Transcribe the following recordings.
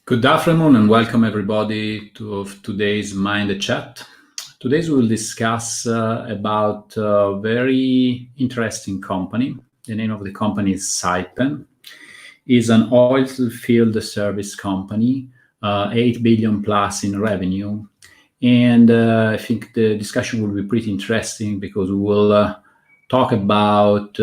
Good afternoon and welcome everybody to today's Mind Chat. Today we will discuss about a very interesting company. The name of the company is Saipem. It's an oil field service company, 8 billion plus in revenue. And I think the discussion will be pretty interesting because we will talk about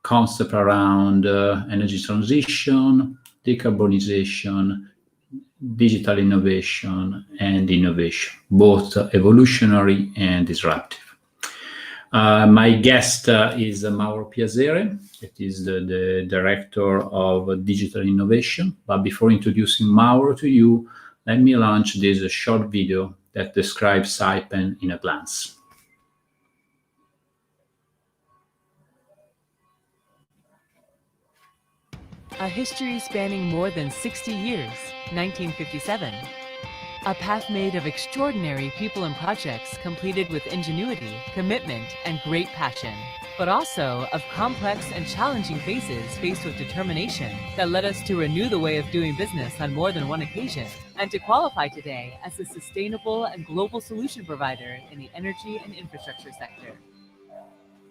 concept around energy transition, decarbonization, digital innovation, and innovation, both evolutionary and disruptive. My guest is Mauro Piasere. It is the Director of Digital Innovation. But before introducing Mauro to you, let me launch this short video that describes Saipem in a glance. A history spanning more than 60 years, 1957. A path made of extraordinary people and projects completed with ingenuity, commitment, and great passion, but also of complex and challenging phases faced with determination that led us to renew the way of doing business on more than one occasion, and to qualify today as a sustainable and global solution provider in the energy and infrastructure sector.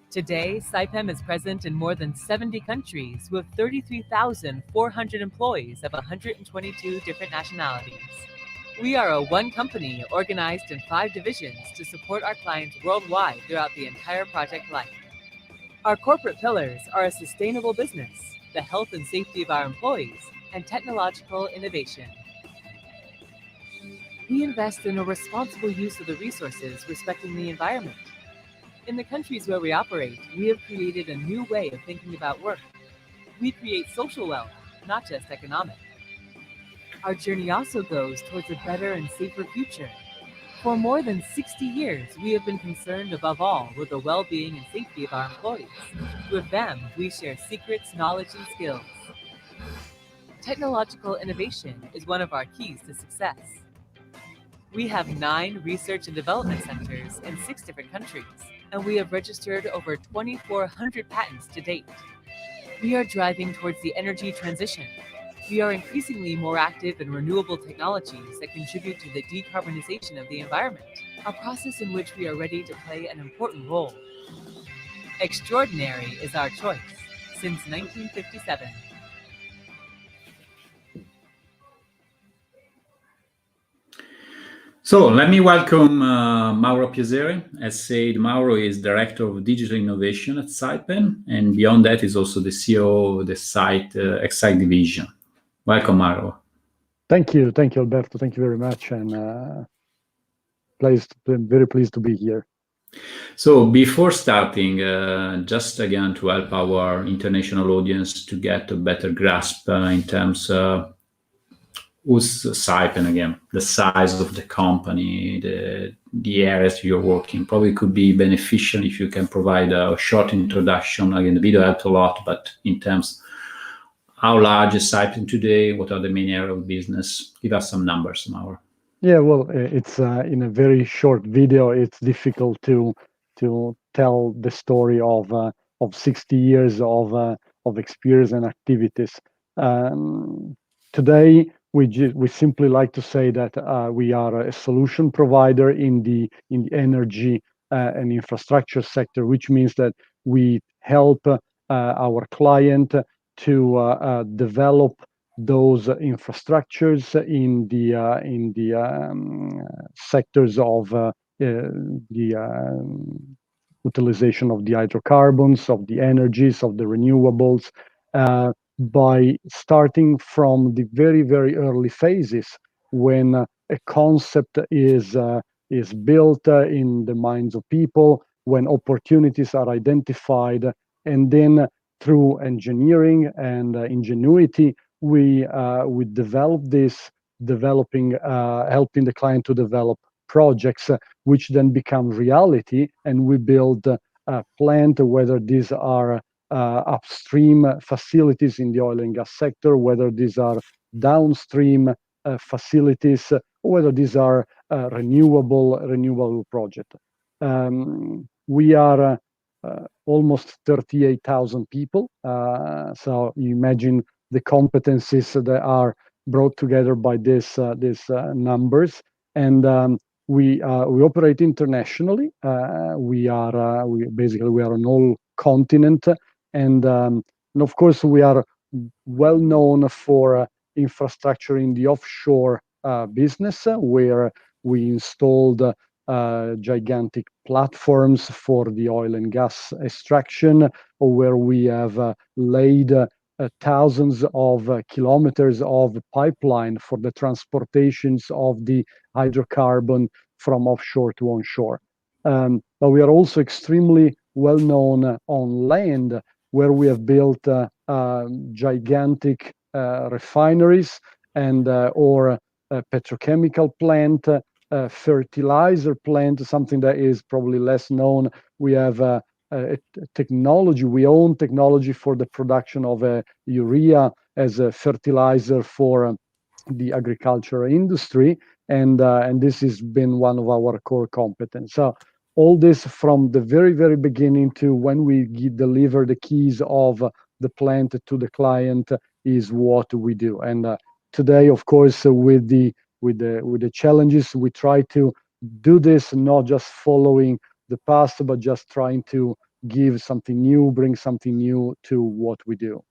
Today, Saipem is present in more than 70 countries with 33,400 employees of 122 different nationalities. We are a one company organized in 5 divisions to support our clients worldwide throughout the entire project life. Our corporate pillars are a sustainable business, the health and safety of our employees, and technological innovation. We invest in a responsible use of the resources respecting the environment. In the countries where we operate, we have created a new way of thinking about work. We create social wealth, not just economic. Our journey also goes towards a better and safer future, For more than 60 years, we have been concerned above all with the well-being and safety of our employees. With them, we share secrets, knowledge, and skills. Technological innovation is one of our keys to success. We have 9 research and development centers in 6 different countries, and we have registered over 2,400 patents to date. We are driving towards the energy transition. We are increasingly more active in renewable technologies that contribute to the decarbonization of the environment, a process in which we are ready to play an important role. Extraordinary is our choice since 1957. So let me welcome Mauro Piasere. As said, Mauro is Director of Digital Innovation at Saipem, and beyond that is also the CEO of the Xsight division. Welcome, Mauro. Thank you, Alberto. Thank you very much, and very pleased to be here. So before starting, just again to help our international audience to get a better grasp in terms of who's Saipem again, the size of the company, the areas you're working, probably could be beneficial if you can provide a short introduction. Again, the video helped a lot, but in terms how large is Saipem today, what are the main areas of business? Give us some numbers, Mauro. Yeah, well, it's in a very short video. It's difficult to tell the story of 60 years of experience and activities. Today, we simply like to say that we are a solution provider in the energy and infrastructure sector, which means that we help our client to develop those infrastructures in the sectors of the utilization of the hydrocarbons, of the energies, of the renewables, by starting from the very, very early phases when a concept is built in the minds of people, when opportunities are identified, and then through engineering and ingenuity, we develop this, helping the client to develop projects which then become reality, and we build a plant, whether these are upstream facilities in the oil and gas sector, whether these are downstream facilities, or whether these are renewable projects. We are almost 38,000 people. So you imagine the competencies that are brought together by these numbers, and we operate internationally. We are on all continent, and of course we are well known for infrastructure in the offshore business, where we installed gigantic platforms for the oil and gas extraction, or where we have laid thousands of kilometers of pipeline for the transportations of the hydrocarbon from offshore to onshore. But we are also extremely well known on land, where we have built gigantic refineries and or a petrochemical plant, fertilizer plant, something that is probably less known. We have a technology. We own technology for the production of urea as a fertilizer for the agricultural industry, and this has been one of our core competence. So all this from the very, very beginning to when we deliver the keys of the plant to the client is what we do. And today, of course, with the challenges, we try to do this not just following the past, but just trying to give something new, bring something new to what we do.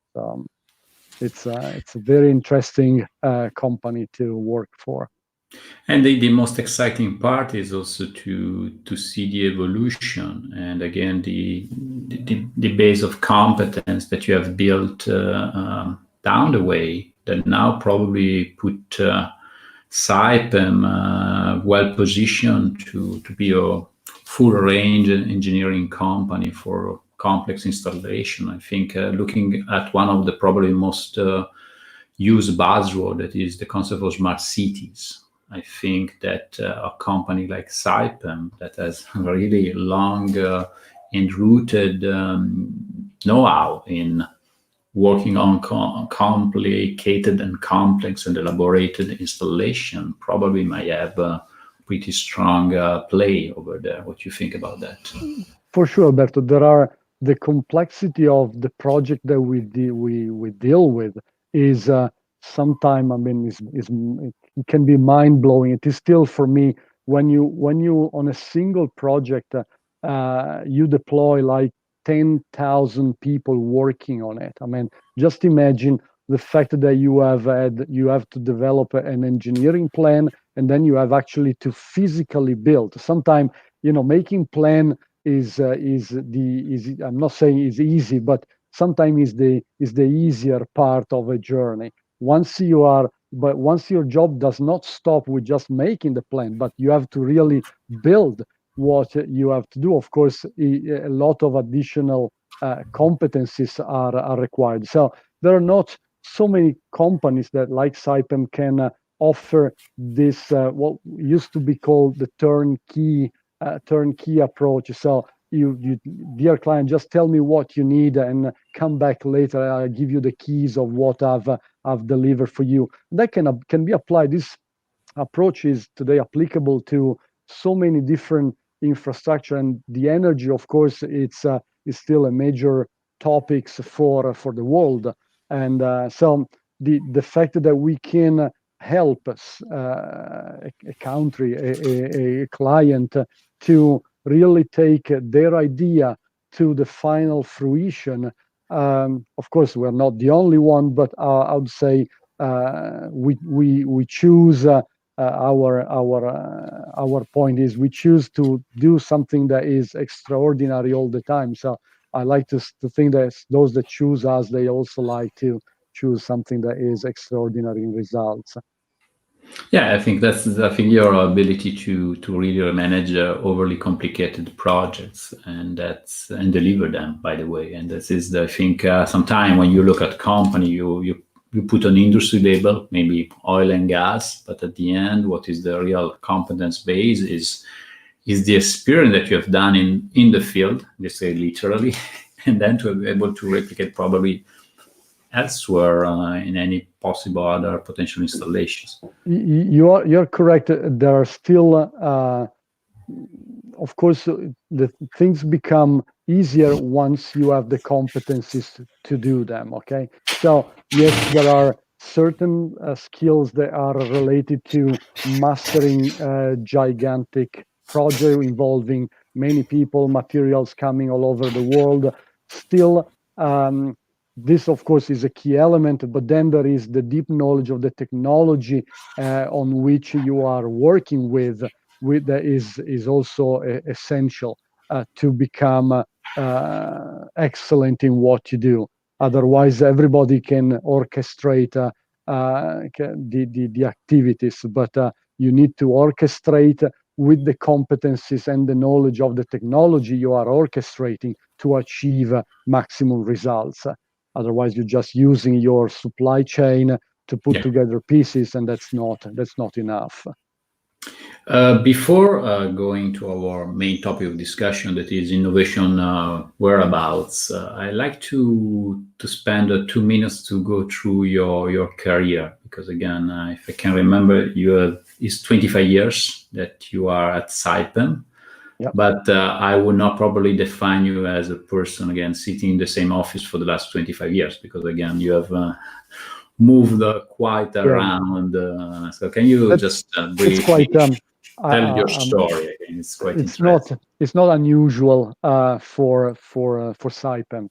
It's a very interesting company to work for. And the most exciting part is also to see the evolution, and again the base of competence that you have built down the way, that now probably put Saipem well positioned to be a full range engineering company for complex installation. I think looking at one of the probably most used buzzword, that is the concept of smart cities. I think that a company like Saipem that has really long and rooted know-how in working on complicated and complex and elaborated installation probably might have a pretty strong play over there. What do you think about that? For sure, Alberto, there are the complexity of the project that we deal with is sometime, I mean, it can be mind blowing. It is still for me when you on a single project you deploy like 10,000 people working on it. I mean, just imagine the fact that you have to develop an engineering plan, and then you have actually to physically build. Sometimes, making plan is I'm not saying is easy, but sometimes is the easier part of a journey. Once your job does not stop with just making the plan, but you have to really build what you have to do. Of course, a lot of additional competencies are required. So there are not so many companies that, like Saipem, can offer this what used to be called the turnkey approach. So you, dear client, just tell me what you need and come back later. I'll give you the keys of what I've delivered for you. That can be applied. This approach is today applicable to so many different infrastructure, and the energy, of course, is still a major topics for the world. And so the fact that we can help a country, a client, to really take their idea to the final fruition. Of course, we're not the only one, but I would say we choose. Our point is we choose to do something that is extraordinary all the time. So I like to think that those that choose us, they also like to choose something that is extraordinary in results. Yeah, I think your ability to really manage overly complicated projects and deliver them, by the way. And this is I think sometimes when you look at company, you put an industry label, maybe oil and gas, but at the end, what is the real competence base is the experience that you have done in the field, let's say literally, and then to be able to replicate probably elsewhere in any possible other potential installations. You're correct. There are still, of course, the things become easier once you have the competencies to do them. Okay, so yes, there are certain skills that are related to mastering a gigantic project involving many people, materials coming all over the world. Still, this, of course, is a key element, but then there is the deep knowledge of the technology on which you are working with that is also essential to become excellent in what you do. Otherwise, everybody can orchestrate the activities, but you need to orchestrate with the competencies and the knowledge of the technology you are orchestrating to achieve maximum results. Otherwise, you're just using your supply chain to put together pieces, and that's not enough. Before going to our main topic of discussion, that is innovation whereabouts, I like to spend 2 minutes to go through your career, because again, if I can remember, it's 25 years that you are at Saipem. Yep. But I would not probably define you as a person, again, sitting in the same office for the last 25 years, because again, you have moved quite around. So can you just briefly tell your story again? It's quite interesting. It's not unusual for Saipem.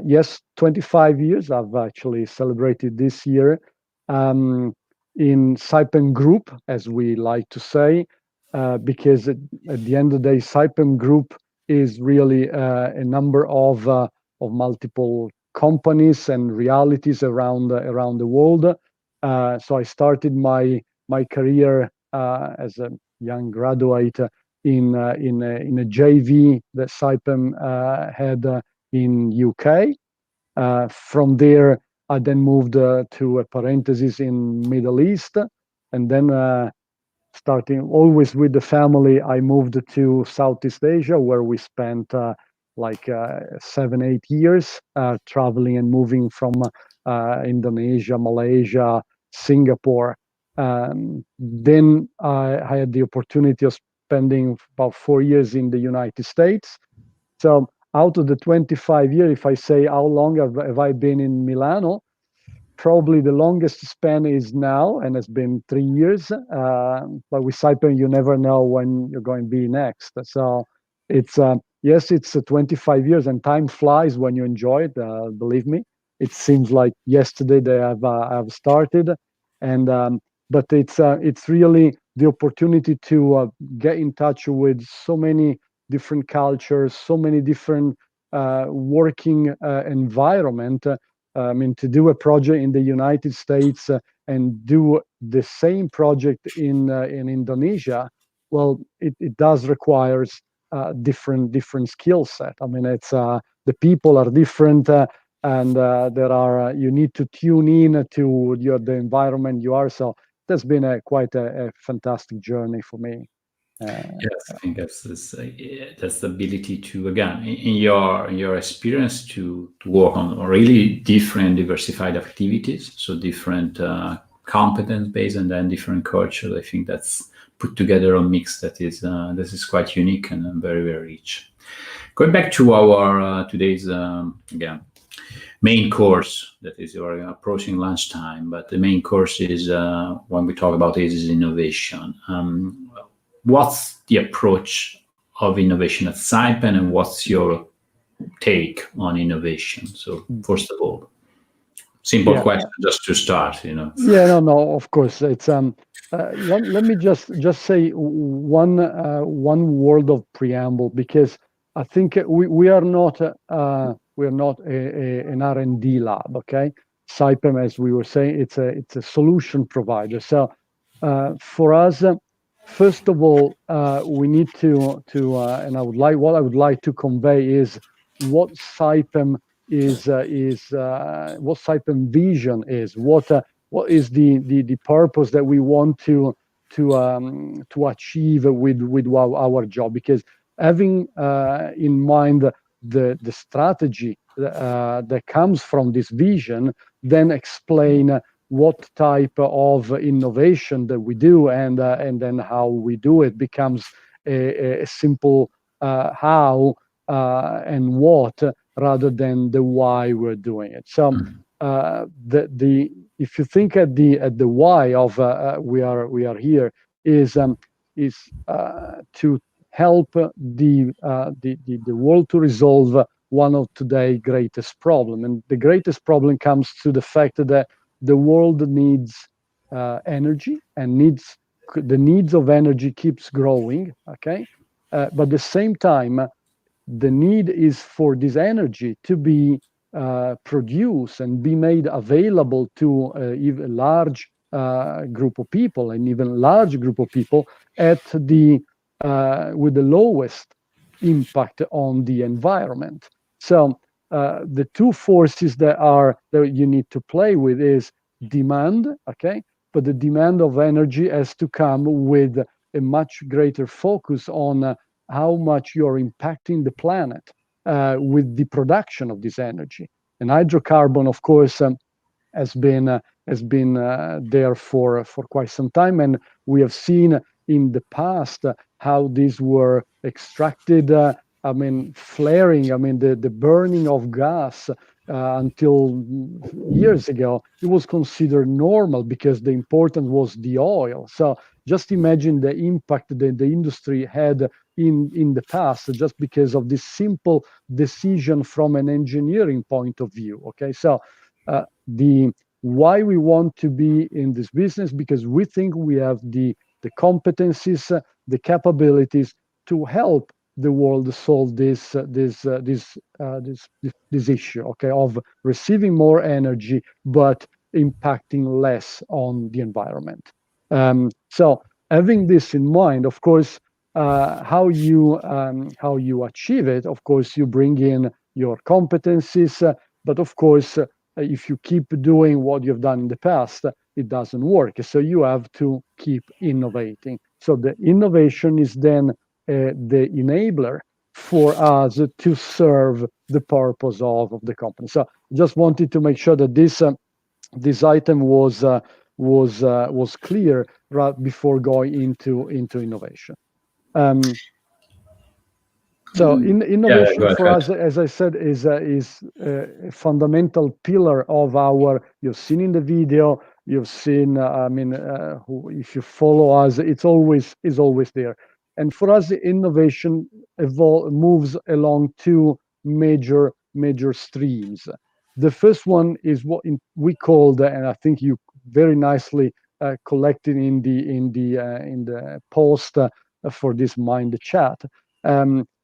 Yes, 25 years. I've actually celebrated this year in Saipem Group, as we like to say. Because at the end of the day, Saipem Group is really a number of multiple companies and realities around the world. So I started my career as a young graduate in a JV that Saipem had in UK. From there, I then moved to a parenthesis in Middle East, and then starting always with the family, I moved to Southeast Asia, where we spent 7, 8 years traveling and moving from Indonesia, Malaysia, Singapore. Then I had the opportunity of spending about 4 years in the United States. So out of the 25 years, if I say how long have I been in Milano, probably the longest span is now, and it's been 3 years. But with Saipem, you never know when you're going to be next. So it's yes, it's 25 years, and time flies when you enjoy it. Believe me, it seems like yesterday they have started, and but it's really the opportunity to get in touch with so many different cultures, so many different working environment. I mean, to do a project in the United States and do the same project in Indonesia, well, it does requires different skill set. I mean, it's the people are different, and there are you need to tune in to the environment you are. So that's been quite a fantastic journey for me. Yes, I think that's the ability to, again, in your experience, to work on really different diversified activities, so different competence base, and then different cultures. I think that's put together a mix that is this is quite unique and very, very rich. Going back to our today's again main course, that is, we're approaching lunchtime, but the main course is when we talk about this is innovation. What's the approach of innovation at Saipem, and what's your take on innovation? So first of all, simple question just to start, Yeah, no, of course. It's let me just say one word of preamble, because I think we are not an R&D lab, okay? Saipem, as we were saying, it's a solution provider. So for us, first of all, we need to and what I would like to convey is what Saipem what Saipem vision is, what is the purpose that we want to achieve with our job, because having in mind the strategy that comes from this vision, then explain what type of innovation that we do, and then how we do it becomes a simple how and what, rather than the why we're doing it. So if you think at the why of we are here is to help the world to resolve one of today's greatest problem, and the greatest problem comes to the fact that the world needs energy, and the needs of energy keeps growing. Okay, but at the same time, the need is for this energy to be produced and be made available to even large group of people, and even large group of people at the with the lowest impact on the environment. So the two forces that you need to play with is demand, okay? But the demand of energy has to come with a much greater focus on how much you're impacting the planet with the production of this energy. And hydrocarbon, of course, has been there for quite some time, and we have seen in the past how these were extracted. I mean, flaring. I mean, the burning of gas until years ago, it was considered normal because the important was the oil. So just imagine the impact that the industry had in the past, just because of this simple decision from an engineering point of view. Okay, so the why we want to be in this business, because we think we have the competencies, the capabilities to help the world solve this issue, okay, of receiving more energy but impacting less on the environment. So having this in mind, of course, how you achieve it, of course, you bring in your competencies, but of course, if you keep doing what you've done in the past, it doesn't work. So you have to keep innovating. So the innovation is then the enabler for us to serve the purpose of the company. So just wanted to make sure that this item was clear right before going into innovation. So innovation go for ahead. us, as I said, is a fundamental pillar of our. You've seen in the video. You've seen. If you follow us, it's always there. And for us, the innovation moves along two major streams. The first one is what we call and I think you very nicely collected in the post for this Mind Chat.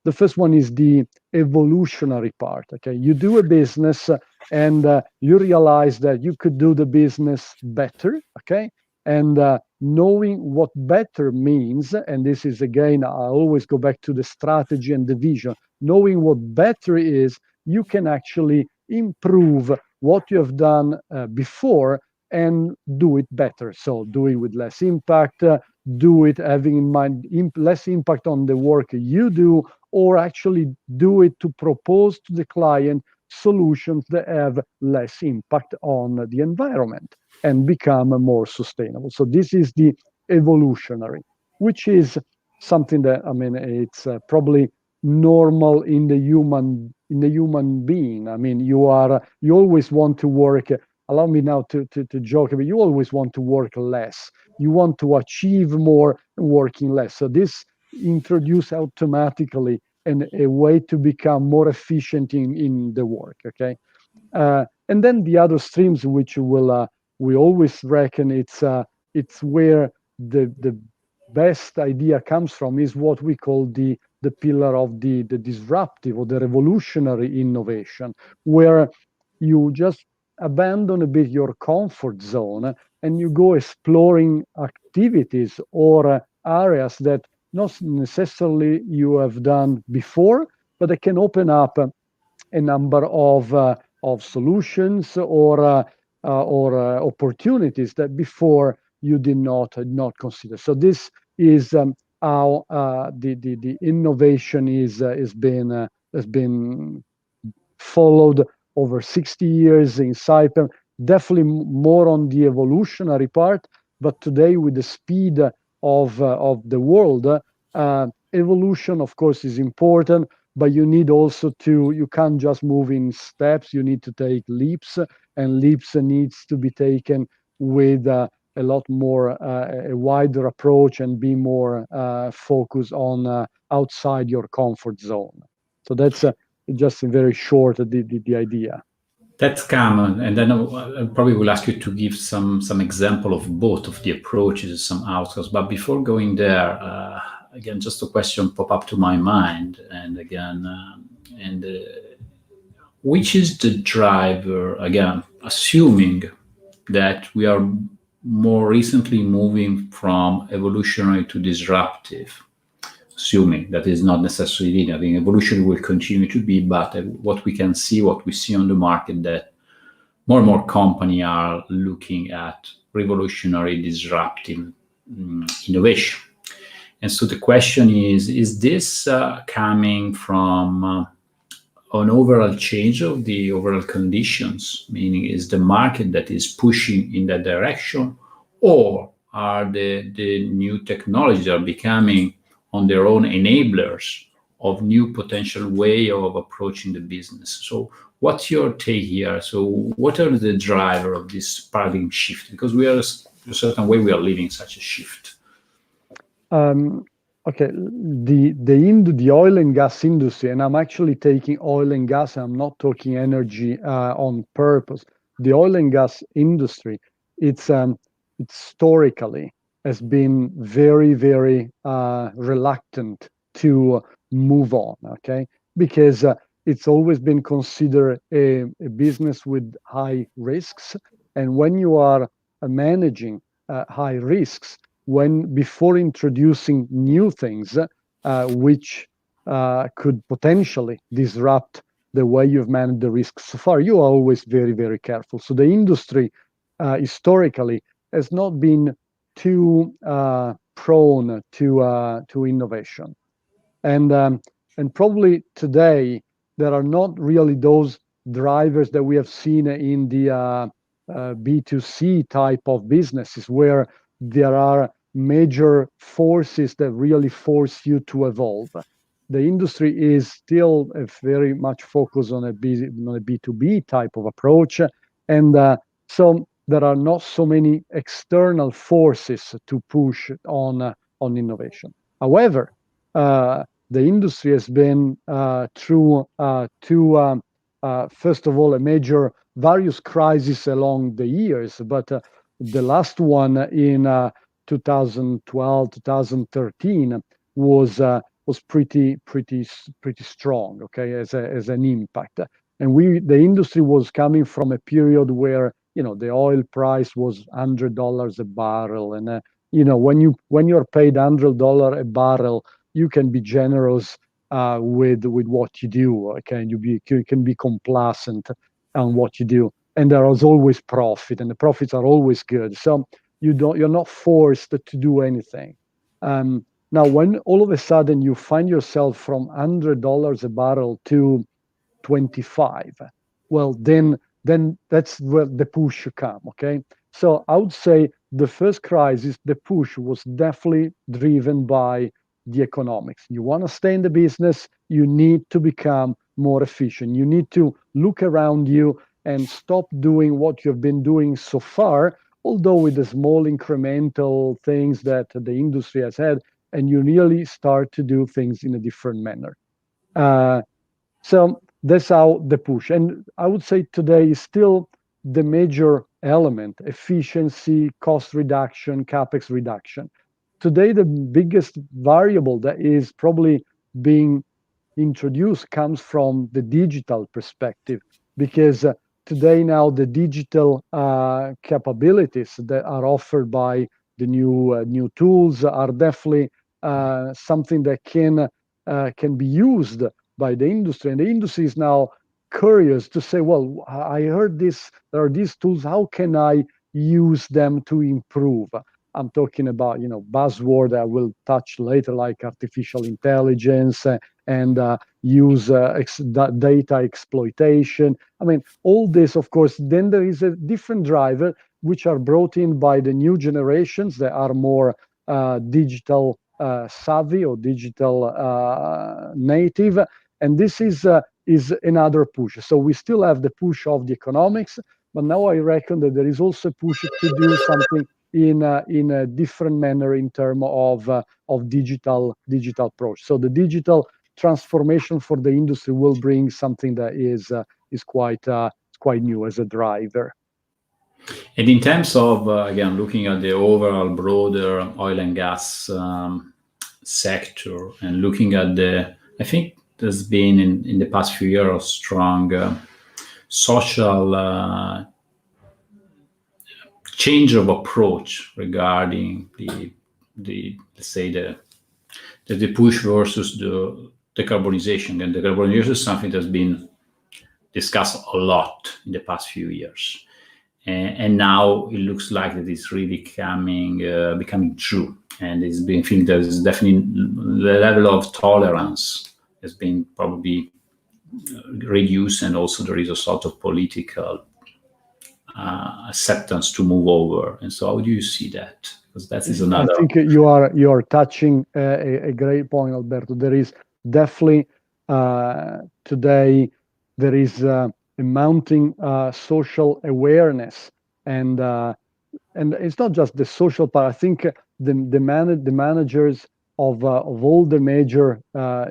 The first one is the evolutionary part. Okay, you do a business and you realize that you could do the business better. Okay, and knowing what better means, and this is again, I always go back to the strategy and the vision. Knowing what better is, you can actually improve what you have done before and do it better. So do it with less impact, do it having in mind less impact on the work you do, or actually do it to propose to the client solutions that have less impact on the environment and become more sustainable. So this is the evolutionary, which is something that it's probably normal in the human being. I mean, you always want to work. Allow me now to joke, but you always want to work less. You want to achieve more working less. So this introduce automatically a way to become more efficient in the work. Okay, and then the other streams, which we always reckon it's where the best idea comes from, is what we call the pillar of the disruptive or the revolutionary innovation, where you just abandon a bit your comfort zone and you go exploring activities or areas that not necessarily you have done before, but they can open up a number of solutions or opportunities that before you did not consider. So this is how the innovation has been followed over 60 years in Saipem. Definitely more on the evolutionary part, but today with the speed of the world, evolution of course is important, but you need also you can't just move in steps. You need to take leaps, and leaps needs to be taken with a lot more a wider approach and be more focused on outside your comfort zone. So that's just in very short the idea. That's common, and then I probably will ask you to give some example of both of the approaches, some outcomes. But before going there, again, just a question pop up to my mind, and again, which is the driver? Again, assuming that we are more recently moving from evolutionary to disruptive. Assuming that is not necessarily linear. I think evolution will continue to be, but what we see on the market, that more and more companies are looking at revolutionary, disruptive innovation. And so the question is this coming from an overall change of the overall conditions, meaning is the market that is pushing in that direction, or are the new technologies are becoming on their own enablers of new potential way of approaching the business? So what's your take here? So what are the driver of this paradigm shift? Because we are, a certain way, we are living such a shift. Okay, the oil and gas industry, and I'm actually taking oil and gas, I'm not talking energy on purpose. The oil and gas industry, it's historically has been very reluctant to move on, okay? Because it's always been considered a business with high risks. And when you are managing high risks, before introducing new things, which could potentially disrupt the way you've managed the risks so far, you are always very careful. So the industry historically has not been too prone to innovation. And probably today there are not really those drivers that we have seen in the B2C type of businesses where there are major forces that really force you to evolve. The industry is still very much focused on a B2B type of approach, and so there are not so many external forces to push on innovation. However, the industry has been through two, first of all, a major various crises along the years, but the last one in 2012, 2013 was pretty strong, okay, as an impact. And the industry was coming from a period where the oil price was $100 a barrel, and when you're paid $100 a barrel, you can be generous with what you do. Okay, you can be complacent on what you do, and there is always profit, and the profits are always good. So you're not forced to do anything. Now, when all of a sudden you find yourself from $100 a barrel to 25, well, then that's where the push come. Okay, so I would say the first crisis, the push was definitely driven by the economics. You want to stay in the business, you need to become more efficient. You need to look around you and stop doing what you've been doing so far, although with the small incremental things that the industry has had, and you really start to do things in a different manner. So that's how the push. And I would say today is still the major element: efficiency, cost reduction, capex reduction. Today, the biggest variable that is probably being introduced comes from the digital perspective, because today now the digital capabilities that are offered by the new tools are definitely something that can be used by the industry, and the industry is now curious to say, well, I heard there are these tools, how can I use them to improve? I'm talking about buzzword I will touch later, like artificial intelligence and use data exploitation. I mean, all this, of course. Then there is a different driver which are brought in by the new generations that are more digital savvy or digital native, and this is another push. So we still have the push of the economics, but now I reckon that there is also a push to do something in a different manner in terms of digital approach. So the digital transformation for the industry will bring something that is quite new as a driver. And in terms of, again, looking at the overall broader oil and gas sector, and looking at I think there's been in the past few years a strong social change of approach regarding the let's say the push versus the decarbonization. And decarbonization is something that's been discussed a lot in the past few years. And now it looks like that it's really becoming true. And it's been feeling that there's definitely the level of tolerance has been probably reduced, and also there is a sort of political acceptance to move over. And so, how do you see that? Because that is another. I think you are touching a great point, Alberto. There is definitely today there is a mounting social awareness, and it's not just the social part. I think the managers of all the major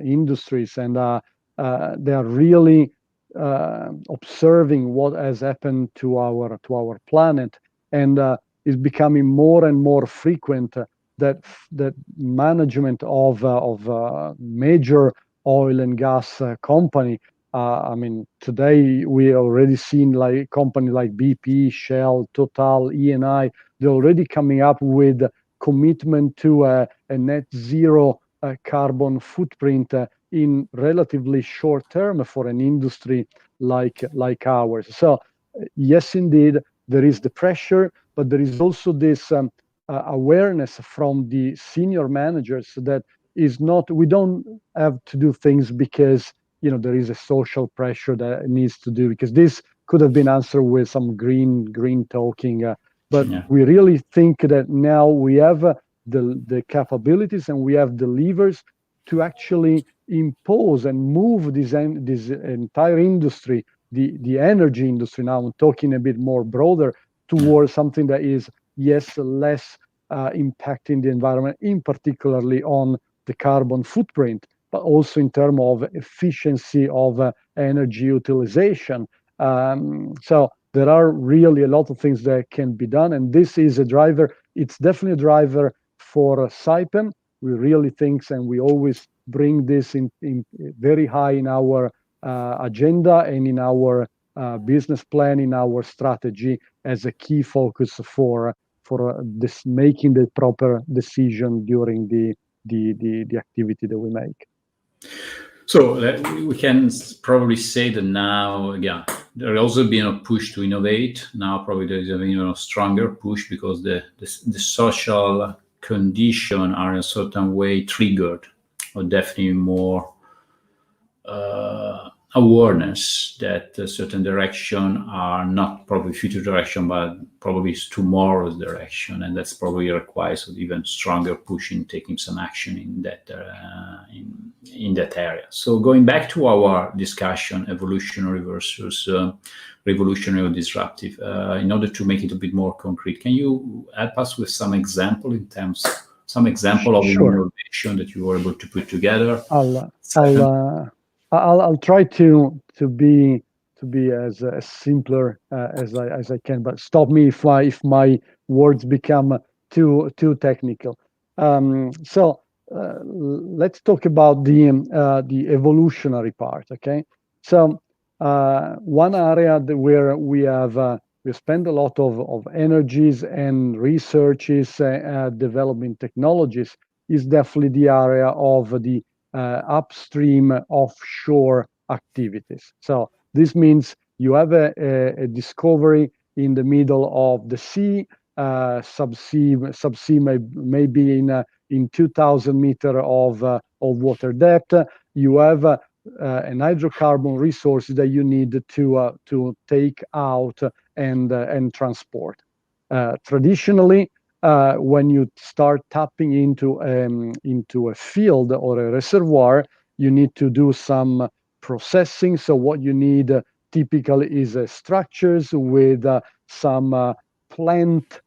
industries, and they are really observing what has happened to our planet, and is becoming more and more frequent that management of major oil and gas company. I mean, today we already seen like company like BP, Shell, Total, Eni. They're already coming up with commitment to a net zero carbon footprint in relatively short term for an industry like ours. So yes, indeed, there is the pressure, but there is also this awareness from the senior managers that is not, we don't have to do things because there is a social pressure that it needs to do, because this could have been answered with some green talking, but Yeah. we really think that now we have the capabilities and we have the levers to actually impose and move this entire industry, the energy industry. Now I'm talking a bit more broader, towards something that is, yes, less impacting the environment, in particularly on the carbon footprint, but also in terms of efficiency of energy utilization. So there are really a lot of things that can be done, and this is a driver. It's definitely a driver for Saipem. We really think, and we always bring this in very high in our agenda and in our business plan, in our strategy, as a key focus for this, making the proper decision during the activity that we make. So we can probably say that now, again, there has also been a push to innovate. Now probably there is a stronger push because the social condition are in a certain way triggered, or definitely more awareness that a certain direction are not probably future direction, but probably is tomorrow's direction, and that's probably requires an even stronger push in taking some action in that in that area. So going back to our discussion, evolutionary versus revolutionary or disruptive, in order to make it a bit more concrete, can you help us with some example in terms, some example of Sure. innovation that you were able to put together? I'll try to be as simpler as I can, but stop me if my words become too technical. So let's talk about the evolutionary part. Okay, so one area where we spend a lot of energies and researches, developing technologies, is definitely the area of the upstream offshore activities. So this means you have a discovery in the middle of the sea, subsea maybe in 2,000 meter of water depth. You have an hydrocarbon resource that you need to take out and transport. Traditionally, when you start tapping into a field or a reservoir, you need to do some processing. So what you need typically is structures with some plant,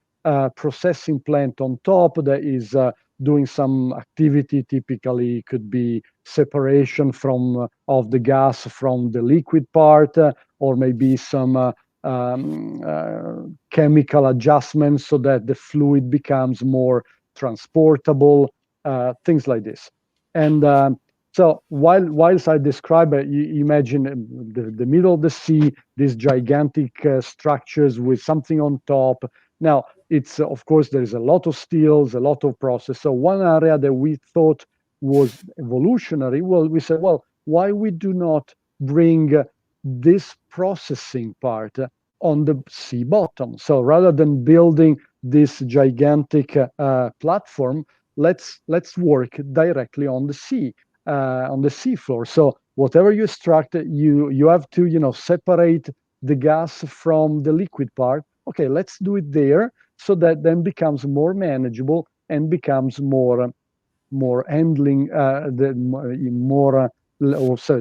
processing plant on top that is doing some activity. Typically could be separation from of the gas from the liquid part, or maybe some chemical adjustments so that the fluid becomes more transportable, things like this. And so whilst I describe it, you imagine the middle of the sea, these gigantic structures with something on top. Now, it's of course, there's a lot of steels, a lot of process. So one area that we thought was evolutionary, well, we said, well, why we do not bring this processing part on the sea bottom? So rather than building this gigantic platform, let's work directly on the sea, on the seafloor. So whatever you extract, you have to separate the gas from the liquid part. Okay, let's do it there, so that then becomes more manageable and becomes more handling,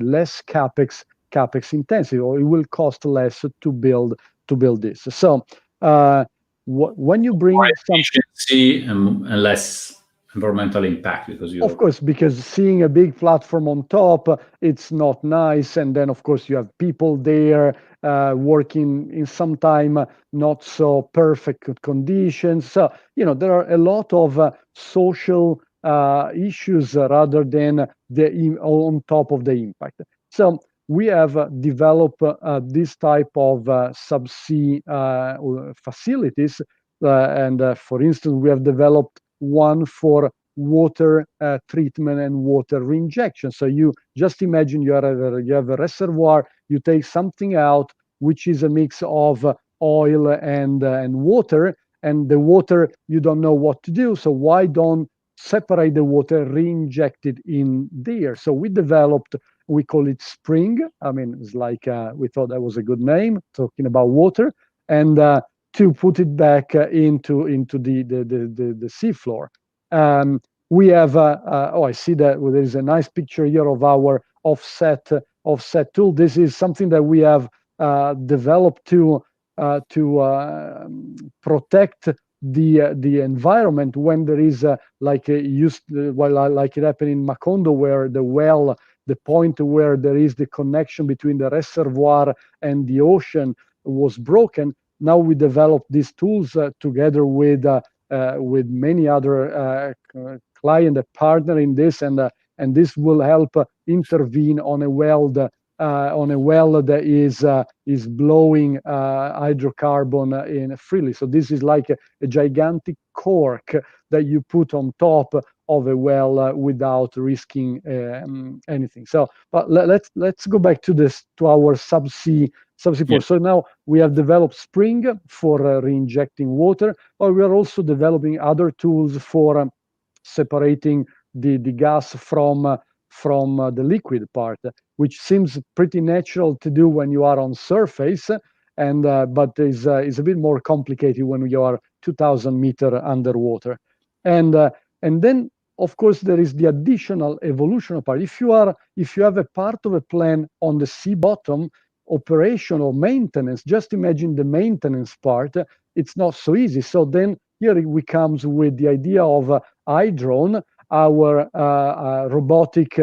less capex intensive, or it will cost less to build this. So when you bring More some efficiency and less environmental impact, because Of you're course, because seeing a big platform on top, it's not nice. And then, of course, you have people there working in some time not so perfect conditions. So, there are a lot of social issues rather than on top of the impact. So we have developed this type of subsea facilities. And for instance, we have developed one for water treatment and water reinjection. So you just imagine you have a reservoir, you take something out, which is a mix of oil and water, and the water, you don't know what to do. So why don't separate the water, re-inject it in there? So we developed, we call it Spring. I mean, it's like we thought that was a good name, talking about water, and to put it back into the seafloor. We have I see that there is a nice picture here of our offset tool. This is something that we have developed to protect the environment when there is like it happened in Macondo, where the point where there is the connection between the reservoir and the ocean was broken. Now we develop these tools together with many other client partner in this, and this will help intervene on a well that is blowing hydrocarbon in freely. So this is like a gigantic cork that you put on top of a well without risking anything. So, but let's go back to our subsea port. So now we have developed Spring for re-injecting water, but we are also developing other tools for separating the gas from the liquid part, which seems pretty natural to do when you are on surface, and but is a bit more complicated when you are 2,000 meters underwater. And then of course there is the additional evolutionary part. If you have a part of a plan on the sea bottom, operation or maintenance, just imagine the maintenance part, it's not so easy. So then here we comes with the idea of iDrone, our robotic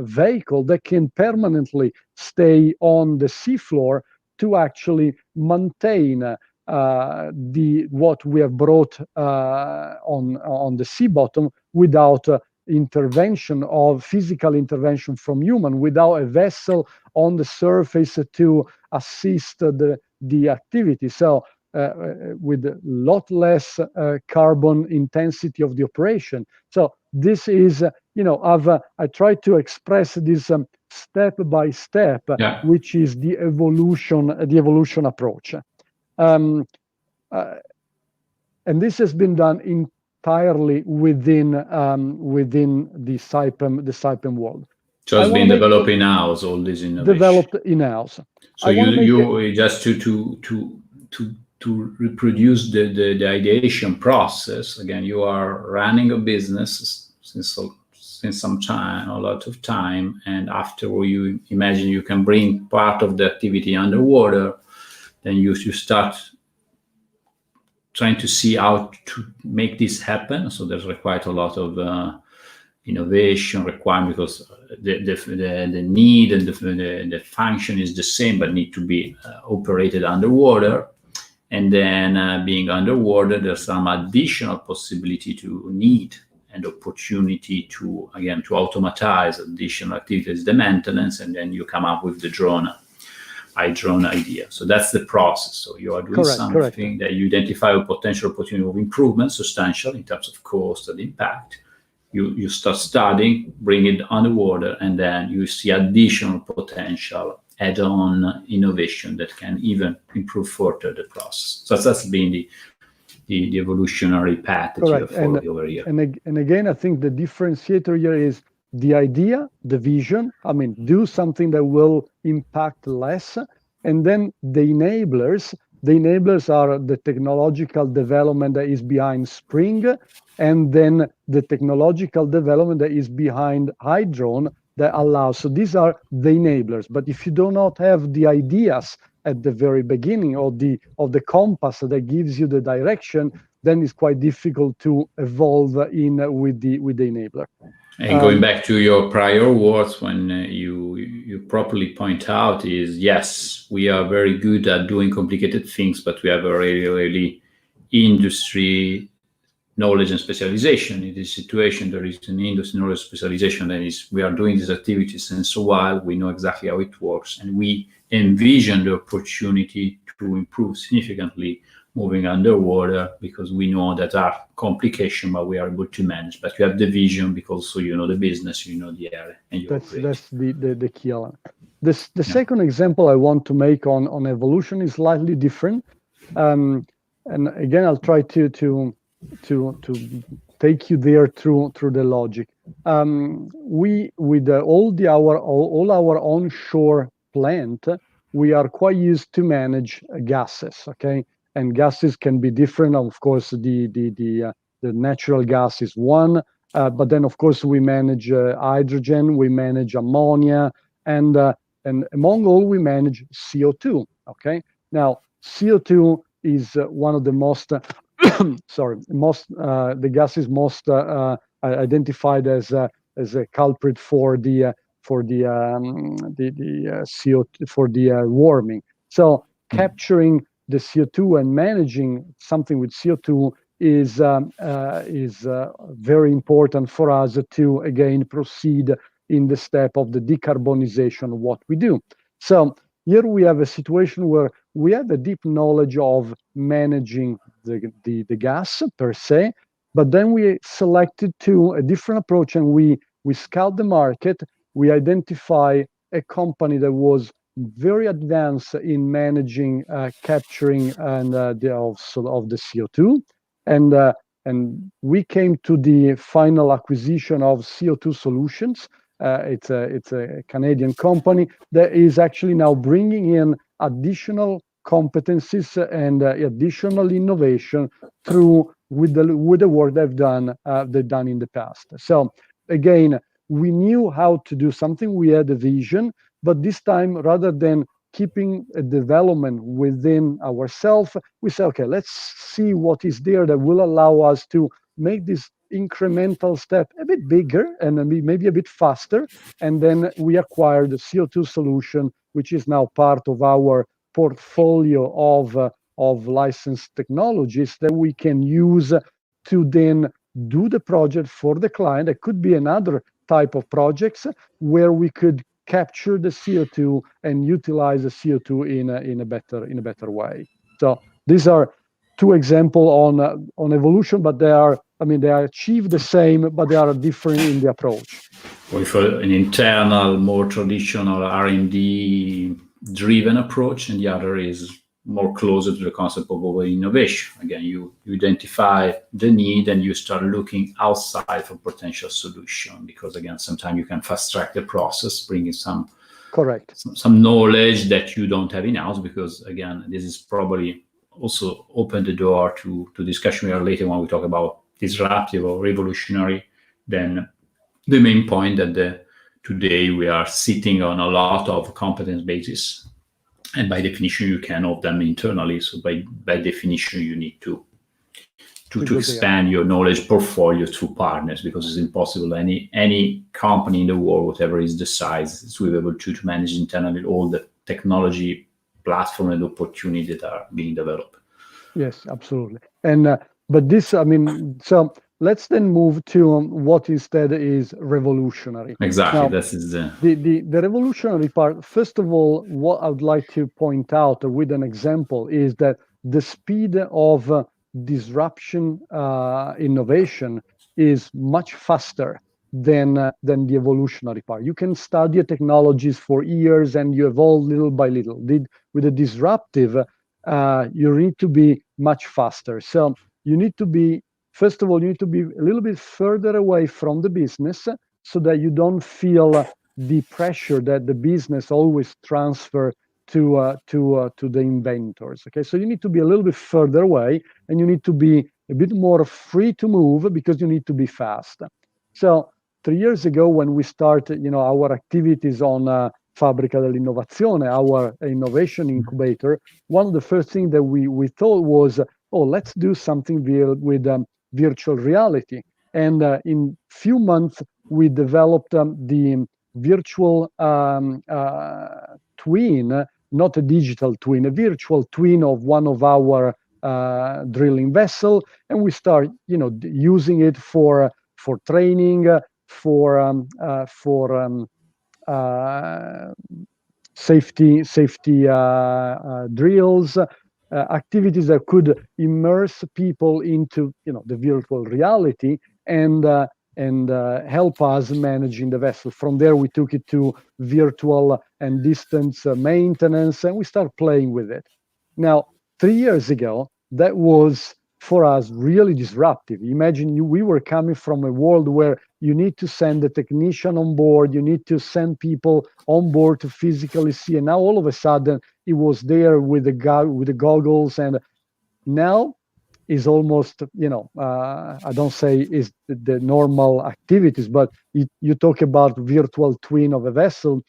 vehicle that can permanently stay on the seafloor to actually maintain what we have brought on the sea bottom without physical intervention from human, without a vessel on the surface to assist the activity. So with a lot less carbon intensity of the operation. So this is, I try to express this step by step, which is the evolution approach. And this has been done entirely within the Saipem world. So it's been developed in-house, all this innovation. Developed in-house. So you just to reproduce the ideation process. Again, you are running a business since some time, a lot of time, and after you imagine you can bring part of the activity underwater, then you start trying to see how to make this happen. So there's quite a lot of innovation requirement, because the need and the function is the same, but need to be operated underwater. And then being underwater, there's some additional possibility to need and opportunity to automatize additional activities, the maintenance, and then you come up with the iDrone idea. So that's the process. So you are doing something that you identify a potential opportunity of improvement, substantial in terms of cost and impact. You start studying, bring it underwater, and then you see additional potential add-on innovation that can even improve further the process. So that's been the evolutionary path that you have followed over here. And again, I think the differentiator here is the idea, the vision. I mean, do something that will impact less, and then the enablers. The enablers are the technological development that is behind Spring, and then the technological development that is behind iDrone that allows. So these are the enablers. But if you do not have the ideas at the very beginning, or the compass that gives you the direction, then it's quite difficult to evolve with the enabler. And going back to your prior words, when you properly point out is, yes, we are very good at doing complicated things, but we have a really industry knowledge and specialization. In this situation, there is an industry knowledge specialization that is, we are doing these activities since a while, we know exactly how it works, and we envision the opportunity to improve significantly moving underwater, because we know that there are complications, but we are able to manage. But you have the vision, because so you know the business, you know the area, and that's the key element. The second example I want to make on evolution is slightly different. and again, I'll try to take you there through the logic. We with all our onshore plant, we are quite used to manage gases, okay? And gases can be different. Of course, the natural gas is one, but then of course we manage hydrogen, we manage ammonia, and among all we manage CO2. Okay, now CO2 is one of the most the gas is most identified as a culprit for the CO2 for the warming. So capturing the CO2 and managing something with CO2 is very important for us to again proceed in the step of the decarbonization of what we do. So here we have a situation where we have a deep knowledge of managing the gas per se, but then we selected to a different approach, and we scout the market. We identify a company that was very advanced in managing capturing and of the CO2, and we came to the final acquisition of CO2 Solutions. It's a Canadian company that is actually now bringing in additional competencies and additional innovation through with the work they've done in the past. So again, we knew how to do something. We had a vision, but this time, rather than keeping a development within ourselves, we say, okay, let's see what is there that will allow us to make this incremental step a bit bigger and maybe a bit faster. And then we acquired the CO2 Solution, which is now part of our portfolio of licensed technologies that we can use to then do the project for the client. It could be another type of projects where we could capture the CO2 and utilize the CO2 in a better way. So these are two examples on evolution, but they achieve the same, but they are different in the approach. With an internal, more traditional R&D driven approach, and the other is more closer to the concept of innovation. Again, you identify the need and you start looking outside for potential solution, because again, sometimes you can fast track the process, bringing some knowledge that you don't have in-house, because again, this is probably also open the door to discussion we are later when we talk about disruptive or revolutionary. Then the main point that today we are sitting on a lot of competence bases, and by definition you can have them internally. So by definition you need to expand your knowledge portfolio through partners, because it's impossible any company in the world, whatever is the size, is able to manage internally all the technology platform and opportunity that are being developed. Yes, absolutely. And but this, so let's then move to what instead is revolutionary. Exactly. Now, this is the revolutionary part. First of all, what I would like to point out with an example is that the speed of disruption innovation is much faster than the evolutionary part. You can study technologies for years and you evolve little by little. With the disruptive, you need to be much faster. So you need to be, first of all, you need to be a little bit further away from the business, so that you don't feel the pressure that the business always transfer to the inventors. Okay, so you need to be a little bit further away, and you need to be a bit more free to move, because you need to be fast. So 3 years ago, when we started, our activities on Fabbrica dell'Innovazione, our innovation incubator, one of the first things that we thought was, oh, let's do something with virtual reality. And in few months, we developed the virtual twin, not a digital twin, a virtual twin of one of our drilling vessel, and we start, using it for training, for safety drills, activities that could immerse people into, the virtual reality and help us managing the vessel. From there, we took it to virtual and distance maintenance, and we start playing with it. Now, 3 years ago, that was for us really disruptive. Imagine we were coming from a world where you need to send a technician on board, you need to send people on board to physically see, and now all of a sudden it was there with the guy with the goggles, and now is almost, I don't say is the normal activities, but you talk about virtual twin of a vessel,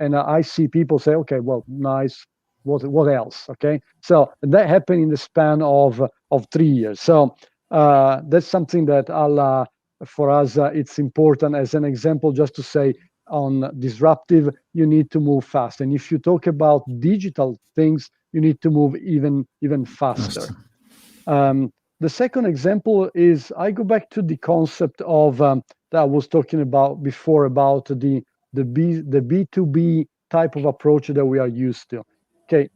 and I see people say, okay, well, nice, what else? Okay, so that happened in the span of 3 years. So that's something that for us, it's important as an example, just to say on disruptive, you need to move fast, and if you talk about digital things, you need to move even faster. The second example is I go back to the concept of that I was talking about before about the B2B type of approach that we are used to. Okay,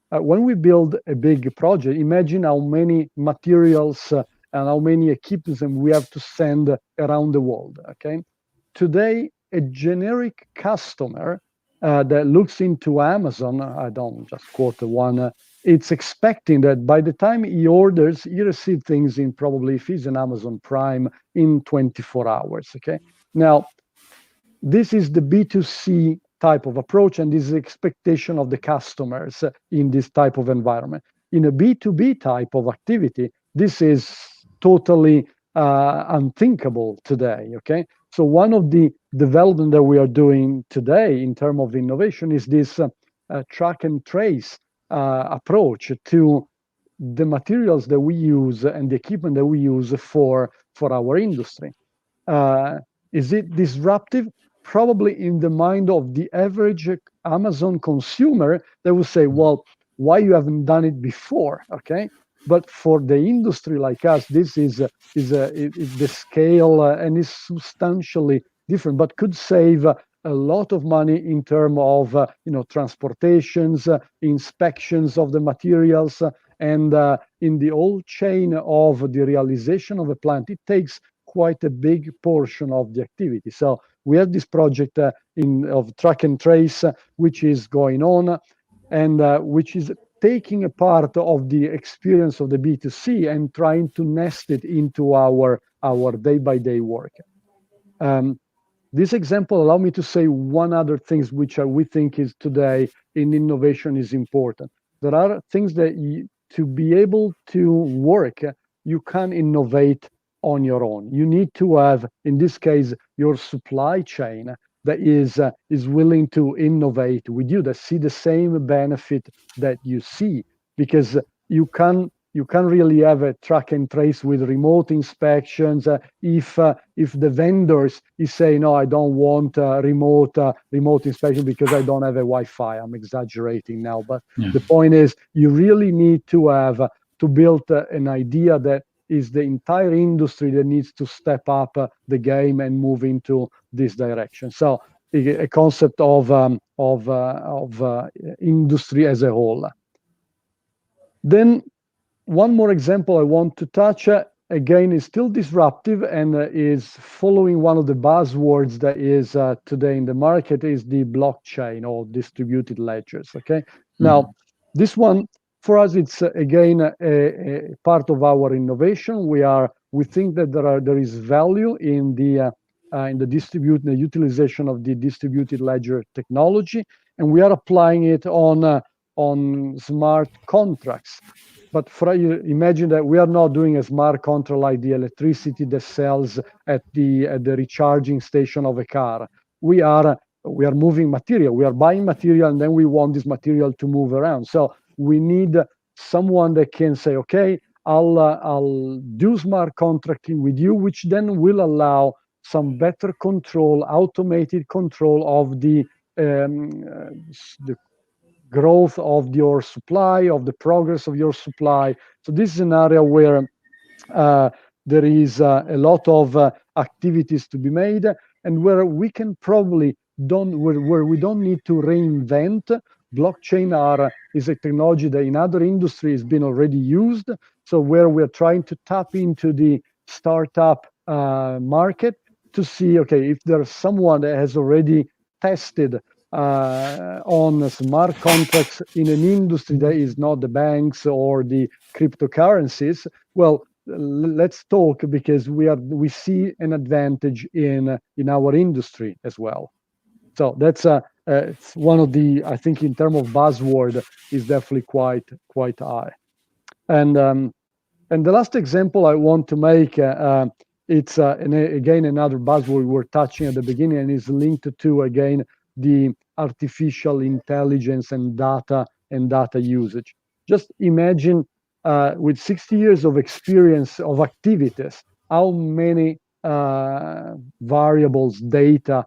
when we build a big project, imagine how many materials and how many equipments we have to send around the world. Okay, today a generic customer that looks into Amazon, I don't just quote the one, it's expecting that by the time he orders, he receives things in probably, if he's an Amazon Prime, in 24 hours. Okay. Now, this is the B2C type of approach, and this is the expectation of the customers in this type of environment. In a B2B type of activity, this is totally unthinkable today. Okay. So one of the development that we are doing today in terms of innovation is this track and trace approach to the materials that we use and the equipment that we use for our industry. Is it disruptive? Probably in the mind of the average Amazon consumer, they will say, well, why you haven't done it before? Okay. But for the industry like us, this is the scale and is substantially different, but could save a lot of money in terms of transportations, inspections of the materials, and in the whole chain of the realization of a plant. It takes quite a big portion of the activity. So we have this project of track and trace, which is going on, and which is taking a part of the experience of the B2C and trying to nest it into our day-by-day work. This example allow me to say one other things which we think is today in innovation is important. There are things that to be able to work, you can innovate on your own. You need to have, in this case, your supply chain that is willing to innovate with you, that see the same benefit that you see, because you can really have a track and trace with remote inspections. If the vendors is saying, no, I don't want remote inspection because I don't have a Wi-Fi. I'm exaggerating now, but the point is, you really need to have to build an idea that is the entire industry that needs to step up the game and move into this direction. So a concept of industry as a whole. Then one more example I want to touch, again, is still disruptive and is following one of the buzzwords that is today in the market, is the blockchain or distributed ledgers. Okay. Now, this one, for us, it's again a part of our innovation. We think that there is value in the utilization of the distributed ledger technology, and we are applying it on smart contracts. But for you, imagine that we are not doing a smart contract like the electricity that sells at the recharging station of a car. We are moving material. We are buying material, and then we want this material to move around. So we need someone that can say, okay, I'll do smart contracting with you, which then will allow some better control, automated control of the growth of your supply, of the progress of your supply. So this is an area where there is a lot of activities to be made, and where we can probably where we don't need to reinvent. Blockchain is a technology that in other industries has been already used. So where we're trying to tap into the startup market to see, okay, if there's someone that has already tested on smart contracts in an industry that is not the banks or the cryptocurrencies, well, let's talk, because we see an advantage in our industry as well. So that's it's one of the, I think, in terms of buzzword, is definitely quite high. And and the last example I want to make, it's again another buzzword we were touching at the beginning, and is linked to, again, the artificial intelligence and data usage. Just imagine, with 60 years of experience of activities, how many variables, data,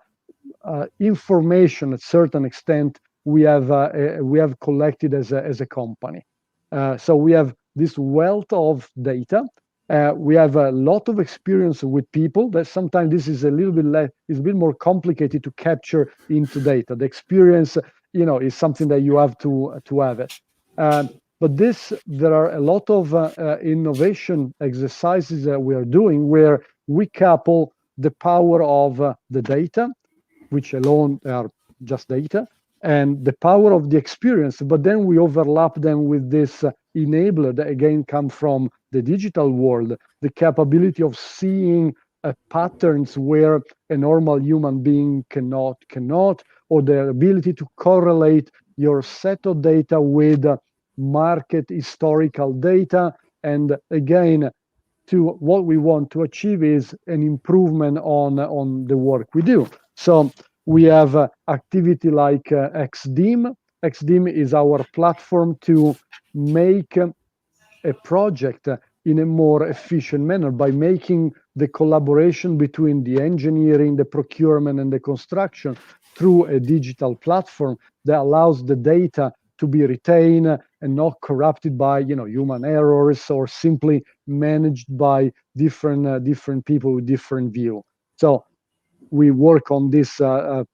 information, at certain extent, we have collected as a company. So we have this wealth of data. We have a lot of experience with people. That sometimes this is a little bit less, is a bit more complicated to capture into data. The experience, is something that you have to have it. But there are a lot of innovation exercises that we are doing, where we couple the power of the data, which alone are just data, and the power of the experience, but then we overlap them with this enabler that again come from the digital world, the capability of seeing patterns where a normal human being cannot, or the ability to correlate your set of data with market historical data. And again, to what we want to achieve is an improvement on the work we do. So we have activity like XDIM. XDIM is our platform to make a project in a more efficient manner, by making the collaboration between the engineering, the procurement, and the construction through a digital platform that allows the data to be retained and not corrupted by human errors, or simply managed by different people with different view. So we work on this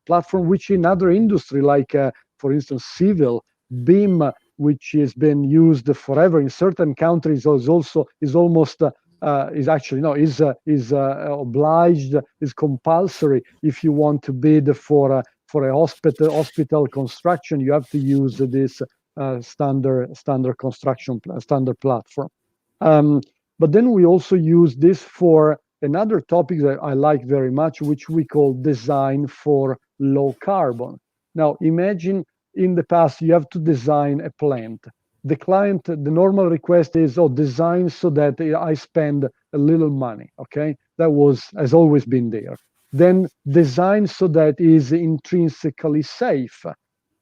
platform, which in other industry, like for instance civil, BIM, which has been used forever in certain countries, is almost is actually no is obliged, is compulsory. If you want to bid for a hospital construction, you have to use this standard construction standard platform. But then we also use this for another topic that I like very much, which we call design for low carbon. Now, imagine in the past you have to design a plant. The normal request is, design so that I spend a little money. Okay, that has always been there. Then design so that is intrinsically safe.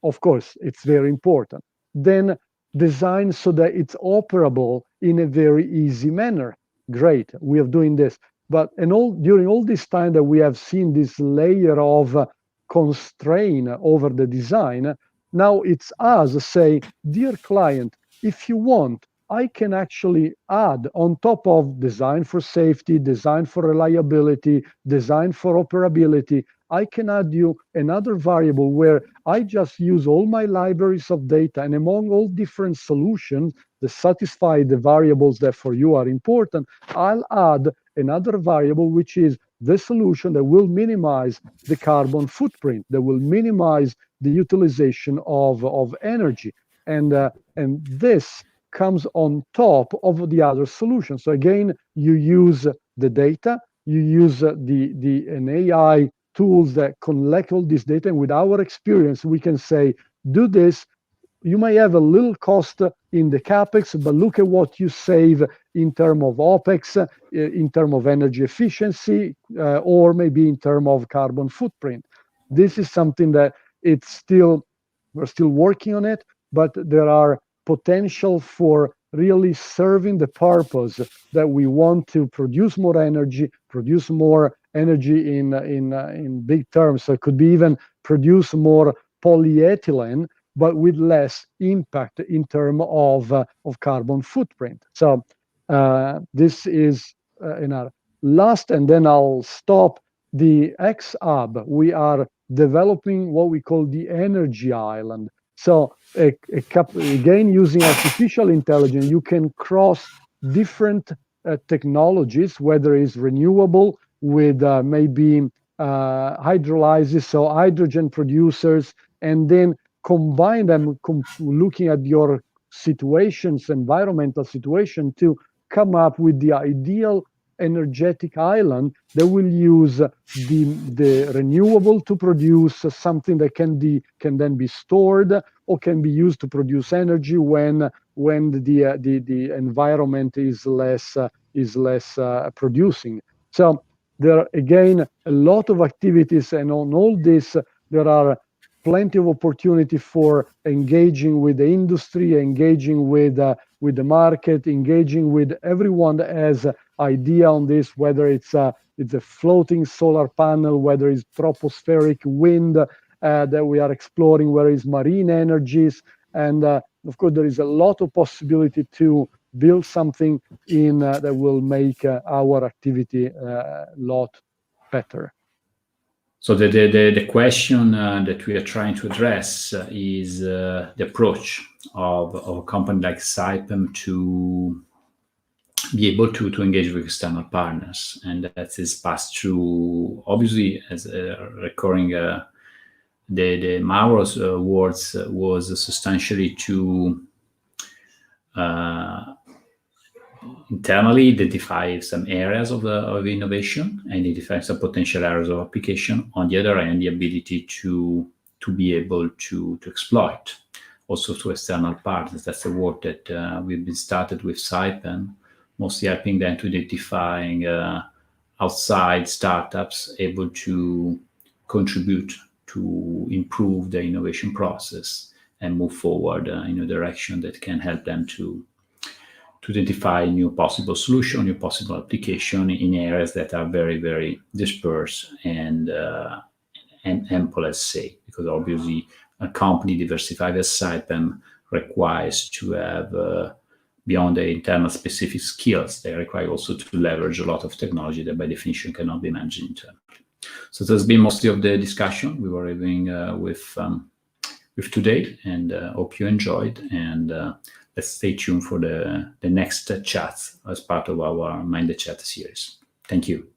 Of course, it's very important. Then design so that it's operable in a very easy manner. Great, we are doing this. But during all this time that we have seen this layer of constraint over the design, now it's us say, dear client, if you want, I can actually add on top of design for safety, design for reliability, design for operability, I can add you another variable where I just use all my libraries of data, and among all different solutions that satisfy the variables that for you are important, I'll add another variable, which is the solution that will minimize the carbon footprint, that will minimize the utilization of energy. And this comes on top of the other solution. So again, you use the data, you use an AI tools that collect all this data, and with our experience, we can say, do this. You may have a little cost in the capex, but look at what you save in terms of opex, in terms of energy efficiency, or maybe in terms of carbon footprint. This is something that we're still working on it, but there are potential for really serving the purpose that we want to produce more energy in big terms. So it could be even produce more polyethylene, but with less impact in terms of carbon footprint. So this is another last, and then I'll stop. The X Hub, we are developing what we call the energy island. So again, using artificial intelligence, you can cross different technologies, whether it's renewable with maybe hydrolysis, so hydrogen producers, and then combine them, looking at your situations, environmental situation, to come up with the ideal energetic island that will use the renewable to produce something that can then be stored or can be used to produce energy when the environment is less producing. So there are, again, a lot of activities, and on all this there are plenty of opportunity for engaging with the industry, engaging with the market, engaging with everyone that has idea on this, whether it's a floating solar panel, whether it's tropospheric wind that we are exploring, whether it's marine energies. And of course, there is a lot of possibility to build something in that will make our activity a lot better. So the question that we are trying to address is the approach of a company like Saipem to be able to engage with external partners, and that is passed through, obviously, as a recurring the Mauro's words was substantially to internally identify some areas of innovation and identify some potential areas of application. On the other hand, the ability to be able to exploit also to external partners. That's the work that we've been started with Saipem, mostly helping them to identifying outside startups able to contribute to improve the innovation process and move forward in a direction that can help them to identify new possible solution, new possible application in areas that are very, very dispersed and ample, let's say, because obviously a company diversified as Saipem requires to have beyond the internal specific skills, they require also to leverage a lot of technology that by definition cannot be managed internally. So that's been mostly of the discussion we were having with today, and hope you enjoyed, and let's stay tuned for the next chats as part of our Mind the Chat series. Thank you.